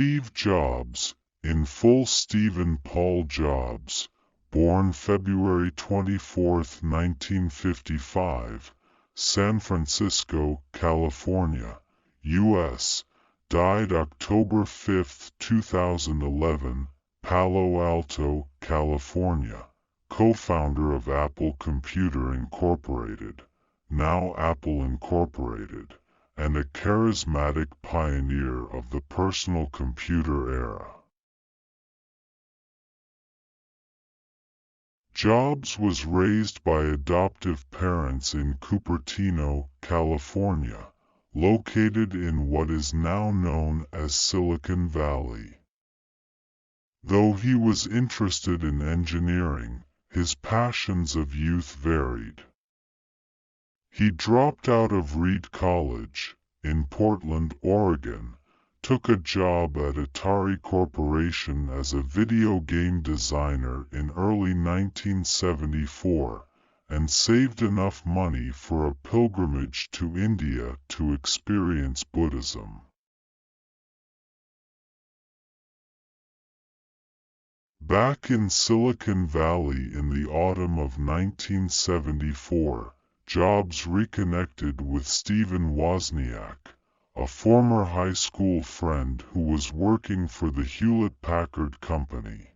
Steve Jobs, in full Stephen Paul Jobs, born February 24, 1955, San Francisco, California, U.S., died October 5, 2011, Palo Alto, California, co-founder of Apple Computer Incorporated, now Apple Incorporated, and a charismatic pioneer of the personal computer era. Jobs was raised by adoptive parents in Cupertino, California, located in what is now known as Silicon Valley. Though he was interested in engineering, his passions of youth varied. He dropped out of Reed College, in Portland, Oregon, took a job at Atari Corporation as a video game designer in early 1974, and saved enough money for a pilgrimage to India to experience Buddhism. Back in Silicon Valley in the autumn of 1974, Jobs reconnected with Stephen Wozniak, a former high school friend who was working for the Hewlett-Packard Company.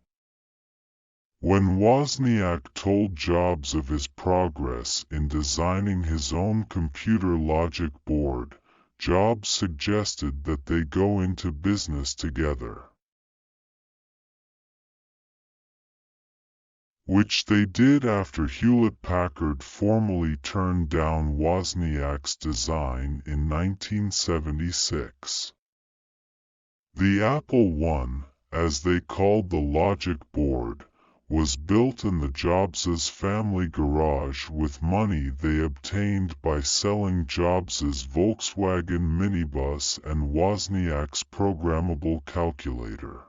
When Wozniak told Jobs of his progress in designing his own computer logic board, Jobs suggested that they go into business together, which they did after Hewlett-Packard formally turned down Wozniak's design in 1976. The Apple I, as they called the logic board, was built in the Jobs' family garage with money they obtained by selling Jobs' Volkswagen minibus and Wozniak's programmable calculator.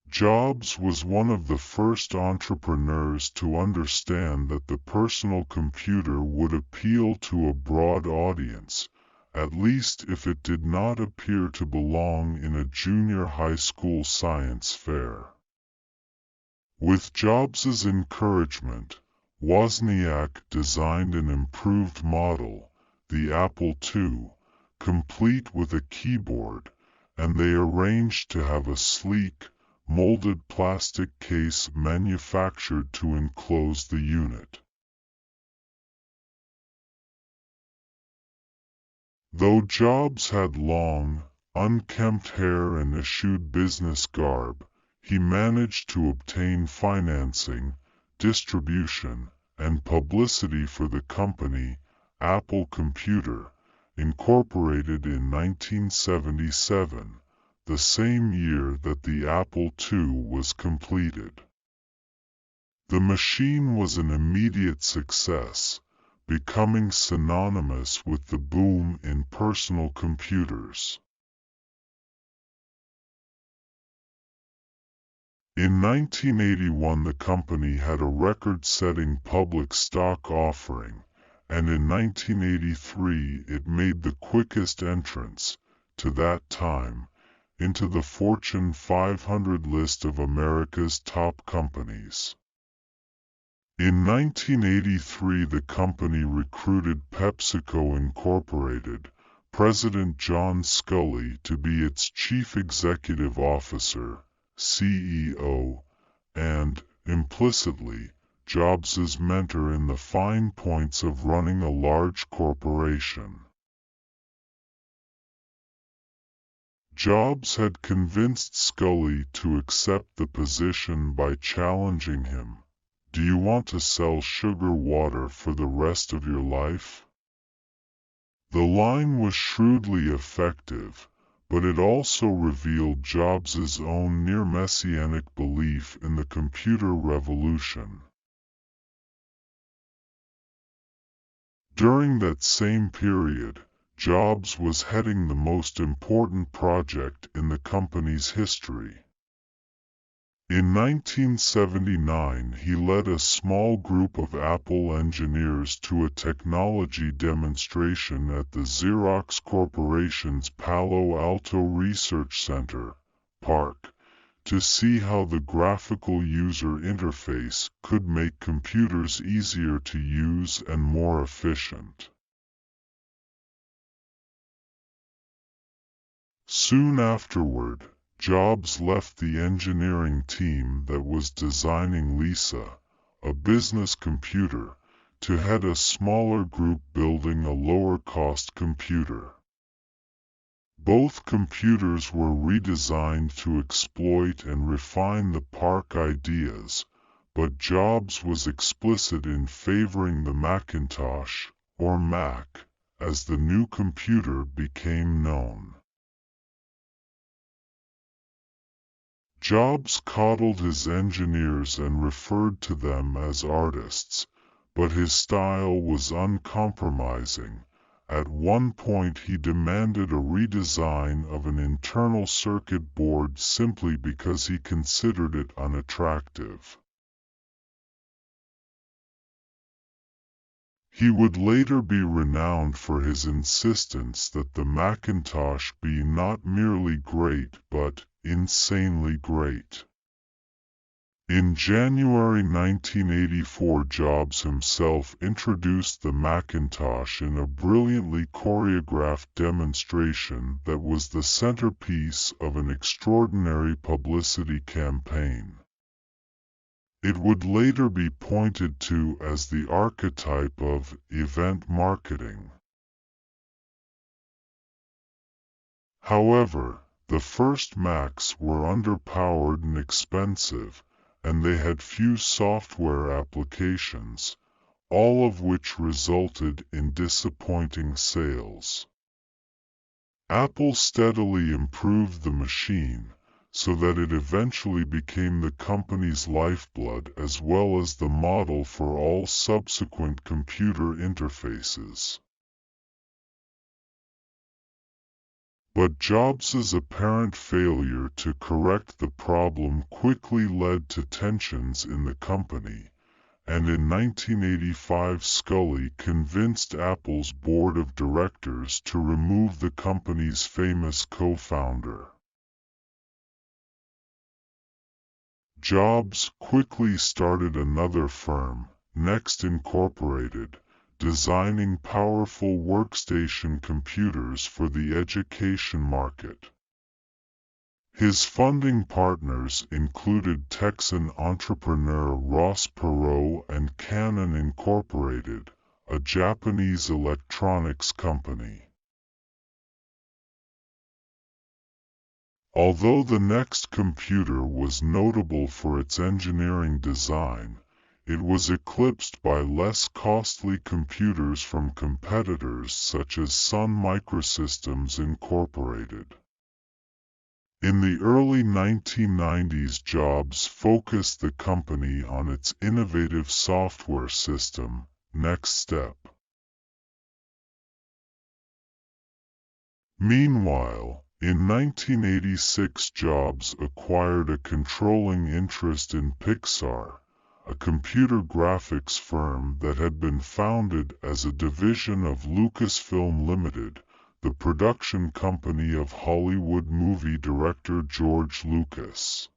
Jobs was one of the first entrepreneurs to understand that the personal computer would appeal to a broad audience, at least if it did not appear to belong in a junior high school science fair. With Jobs' encouragement, Wozniak designed an improved model, the Apple II, complete with a keyboard, and they arranged to have a sleek, molded plastic case manufactured to enclose the unit. Though Jobs had long, unkempt hair and eschewed business garb, he managed to obtain financing, distribution, and publicity for the company, Apple Computer, Incorporated in 1977, the same year that the Apple II was completed. The machine was an immediate success, becoming synonymous with the boom in personal computers. In 1981 the company had a record-setting public stock offering, and in 1983 it made the quickest entrance, to that time, into the Fortune 500 list of America's top companies. In 1983 the company recruited PepsiCo Incorporated, President John Sculley to be its chief executive officer, CEO, and, implicitly, Jobs' mentor in the fine points of running a large corporation. Jobs had convinced Sculley to accept the position by challenging him, "Do you want to sell sugar water for the rest of your life?" The line was shrewdly effective, but it also revealed Jobs' own near-messianic belief in the computer revolution. During that same period, Jobs was heading the most important project in the company's history. In 1979 he led a small group of Apple engineers to a technology demonstration at the Xerox Corporation's Palo Alto Research Center, PARC, to see how the graphical user interface could make computers easier to use and more efficient. Soon afterward, Jobs left the engineering team that was designing Lisa, a business computer, to head a smaller group building a lower-cost computer. Both computers were redesigned to exploit and refine the PARC ideas, but Jobs was explicit in favoring the Macintosh, or Mac, as the new computer became known. Jobs coddled his engineers and referred to them as artists, but his style was uncompromising. At one point he demanded a redesign of an internal circuit board simply because he considered it unattractive. He would later be renowned for his insistence that the Macintosh be not merely great but insanely great. In January 1984, Jobs himself introduced the Macintosh in a brilliantly choreographed demonstration that was the centerpiece of an extraordinary publicity campaign. It would later be pointed to as the archetype of event marketing. However, the first Macs were underpowered and expensive, and they had few software applications, all of which resulted in disappointing sales. Apple steadily improved the machine, so that it eventually became the company's lifeblood as well as the model for all subsequent computer interfaces. But Jobs's apparent failure to correct the problem quickly led to tensions in the company, and in 1985 Scully convinced Apple's board of directors to remove the company's famous co-founder. Jobs quickly started another firm, Next Incorporated, designing powerful workstation computers for the education market. His funding partners included Texan entrepreneur Ross Perot and Canon Incorporated, a Japanese electronics company. Although the Next computer was notable for its engineering design, it was eclipsed by less costly computers from competitors such as Sun Microsystems Incorporated. In the early 1990s, Jobs focused the company on its innovative software system, Next Step. Meanwhile, in 1986, Jobs acquired a controlling interest in Pixar, a computer graphics firm that had been founded as a division of Lucasfilm Limited, the production company of Hollywood movie director George Lucas.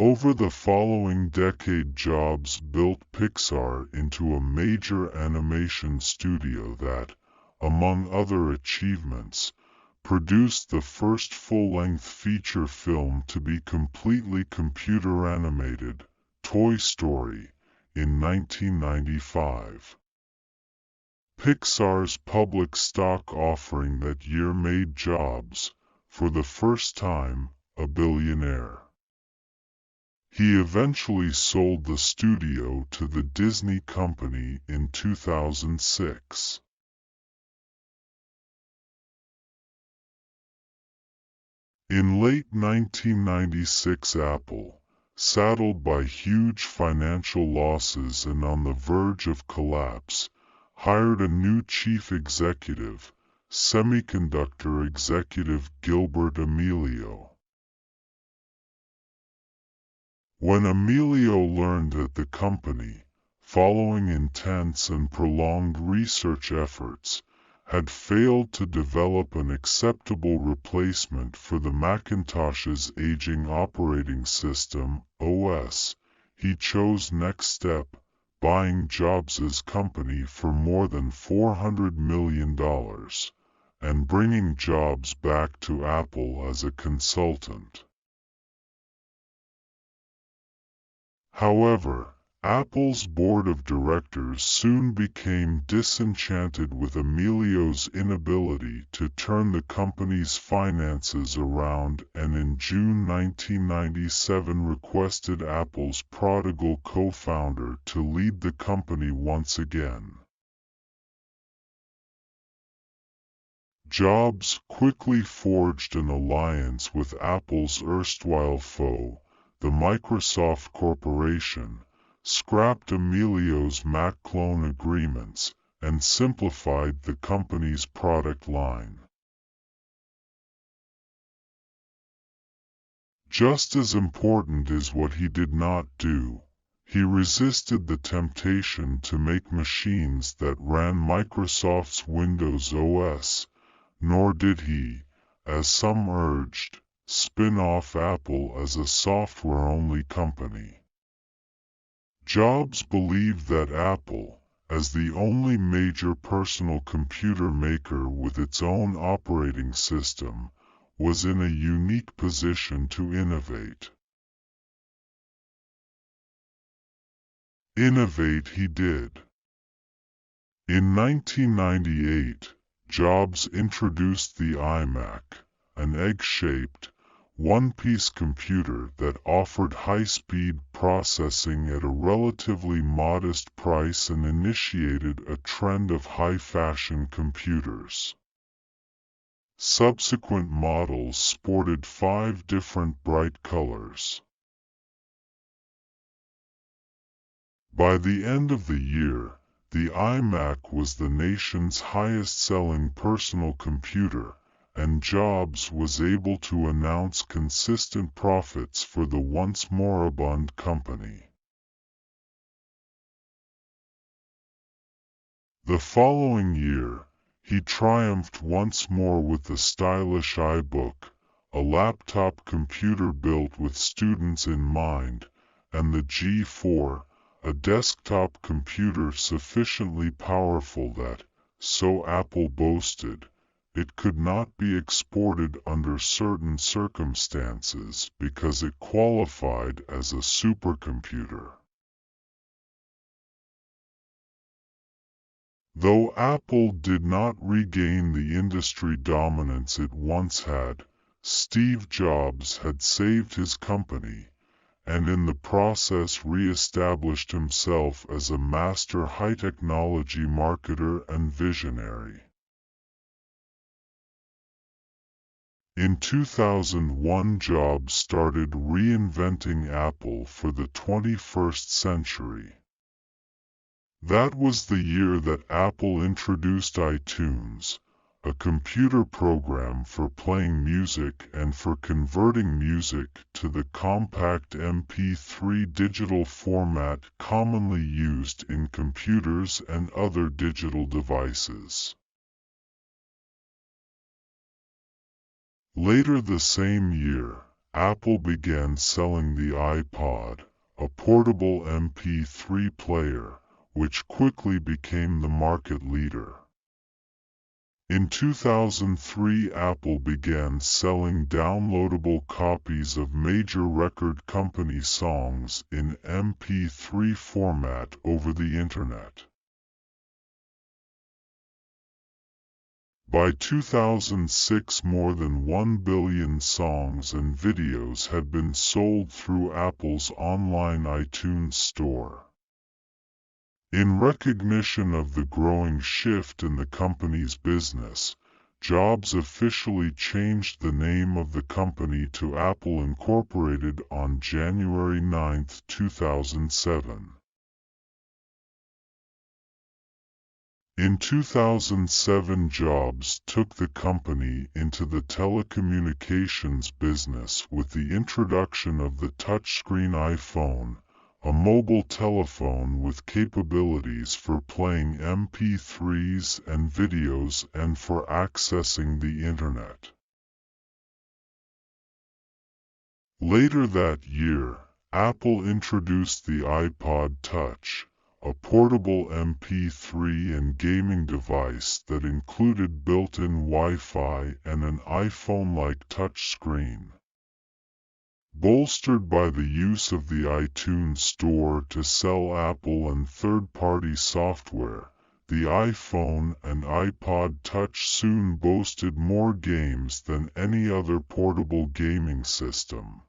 Over the following decade, Jobs built Pixar into a major animation studio that, among other achievements, produced the first full-length feature film to be completely computer-animated, Toy Story, in 1995. Pixar's public stock offering that year made Jobs, for the first time, a billionaire. He eventually sold the studio to the Disney Company in 2006. In late 1996, Apple, saddled by huge financial losses and on the verge of collapse, hired a new chief executive, semiconductor executive Gilbert Amelio. When Amelio learned that the company, following intense and prolonged research efforts, had failed to develop an acceptable replacement for the Macintosh's aging operating system, OS, he chose next step, buying Jobs's company for more than $400 million, and bringing Jobs back to Apple as a consultant. However, Apple's board of directors soon became disenchanted with Amelio's inability to turn the company's finances around and in June 1997 requested Apple's prodigal co-founder to lead the company once again. Jobs quickly forged an alliance with Apple's erstwhile foe, the Microsoft Corporation, scrapped Amelio's Mac clone agreements, and simplified the company's product line. Just as important is what he did not do. He resisted the temptation to make machines that ran Microsoft's Windows OS, nor did he, as some urged, spin off Apple as a software-only company. Jobs believed that Apple, as the only major personal computer maker with its own operating system, was in a unique position to innovate. Innovate he did. In 1998, Jobs introduced the iMac, an egg-shaped, one-piece computer that offered high-speed processing at a relatively modest price and initiated a trend of high-fashion computers. Subsequent models sported 5 different bright colors. By the end of the year, the iMac was the nation's highest-selling personal computer, and Jobs was able to announce consistent profits for the once moribund company. The following year, he triumphed once more with the stylish iBook, a laptop computer built with students in mind, and the G4, a desktop computer sufficiently powerful that, so Apple boasted, it could not be exported under certain circumstances because it qualified as a supercomputer. Though Apple did not regain the industry dominance it once had, Steve Jobs had saved his company, and in the process re-established himself as a master high-technology marketer and visionary. In 2001 Jobs started reinventing Apple for the 21st century. That was the year that Apple introduced iTunes, a computer program for playing music and for converting music to the compact MP3 digital format commonly used in computers and other digital devices. Later the same year, Apple began selling the iPod, a portable MP3 player, which quickly became the market leader. In 2003 Apple began selling downloadable copies of major record company songs in MP3 format over the Internet. By 2006 more than 1 billion songs and videos had been sold through Apple's online iTunes store. In recognition of the growing shift in the company's business, Jobs officially changed the name of the company to Apple Incorporated on January 9, 2007. In 2007, Jobs took the company into the telecommunications business with the introduction of the touchscreen iPhone, a mobile telephone with capabilities for playing MP3s and videos and for accessing the Internet. Later that year, Apple introduced the iPod Touch, a portable MP3 and gaming device that included built-in Wi-Fi and an iPhone-like touchscreen. Bolstered by the use of the iTunes Store to sell Apple and third-party software, the iPhone and iPod Touch soon boasted more games than any other portable gaming system.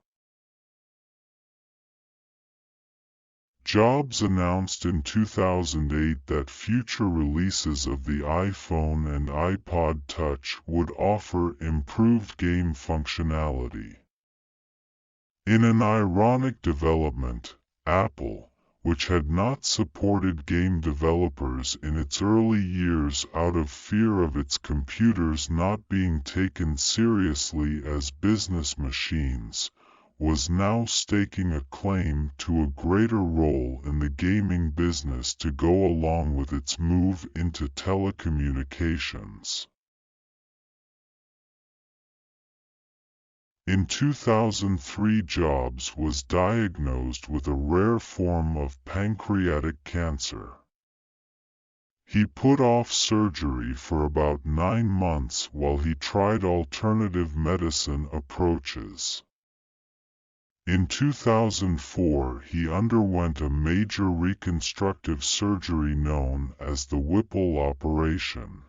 Jobs announced in 2008 that future releases of the iPhone and iPod Touch would offer improved game functionality. In an ironic development, Apple, which had not supported game developers in its early years out of fear of its computers not being taken seriously as business machines, was now staking a claim to a greater role in the gaming business to go along with its move into telecommunications. In 2003, Jobs was diagnosed with a rare form of pancreatic cancer. He put off surgery for about 9 months while he tried alternative medicine approaches. In 2004, he underwent a major reconstructive surgery known as the Whipple operation.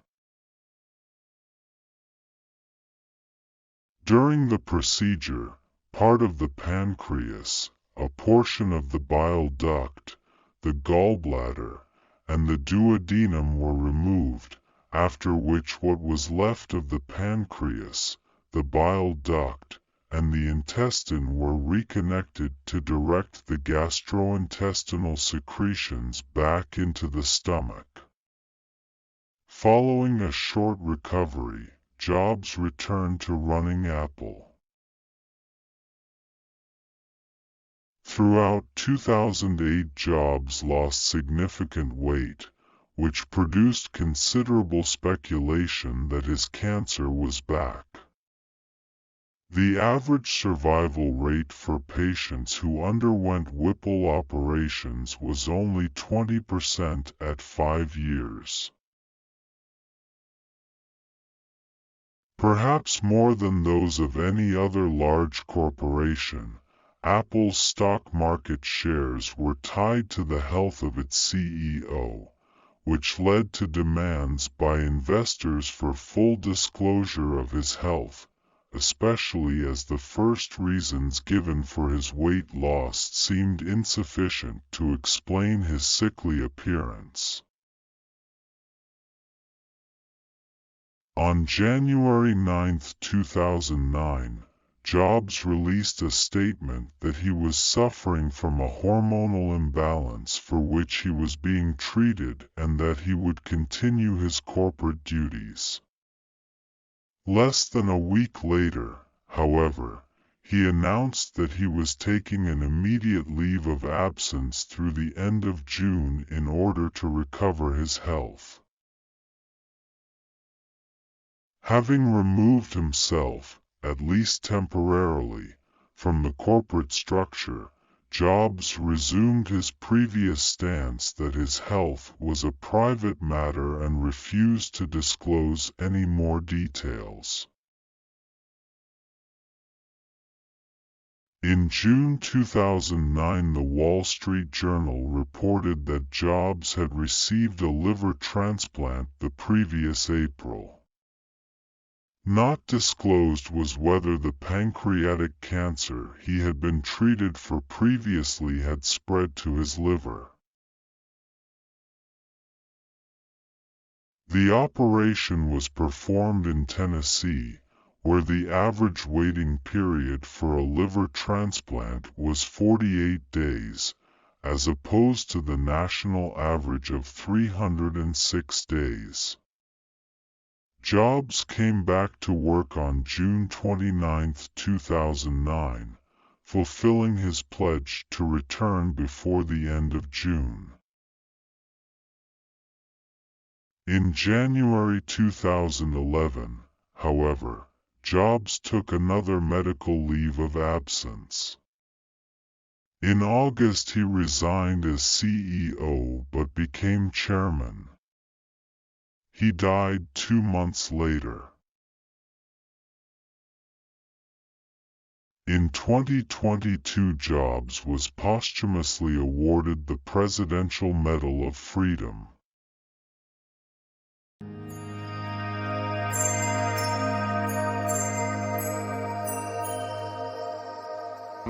During the procedure, part of the pancreas, a portion of the bile duct, the gallbladder, and the duodenum were removed, after which what was left of the pancreas, the bile duct, and the intestine were reconnected to direct the gastrointestinal secretions back into the stomach. Following a short recovery, Jobs returned to running Apple. Throughout 2008, Jobs lost significant weight, which produced considerable speculation that his cancer was back. The average survival rate for patients who underwent Whipple operations was only 20% at 5 years. Perhaps more than those of any other large corporation, Apple's stock market shares were tied to the health of its CEO, which led to demands by investors for full disclosure of his health, especially as the first reasons given for his weight loss seemed insufficient to explain his sickly appearance. On January 9, 2009, Jobs released a statement that he was suffering from a hormonal imbalance for which he was being treated and that he would continue his corporate duties. Less than a week later, however, he announced that he was taking an immediate leave of absence through the end of June in order to recover his health. Having removed himself, at least temporarily, from the corporate structure, Jobs resumed his previous stance that his health was a private matter and refused to disclose any more details. In June 2009, the Wall Street Journal reported that Jobs had received a liver transplant the previous April. Not disclosed was whether the pancreatic cancer he had been treated for previously had spread to his liver. The operation was performed in Tennessee, where the average waiting period for a liver transplant was 48 days, as opposed to the national average of 306 days. Jobs came back to work on June 29, 2009, fulfilling his pledge to return before the end of June. In January 2011, however, Jobs took another medical leave of absence. In August he resigned as CEO but became chairman. He died 2 months later. In 2022, Jobs was posthumously awarded the Presidential Medal of Freedom.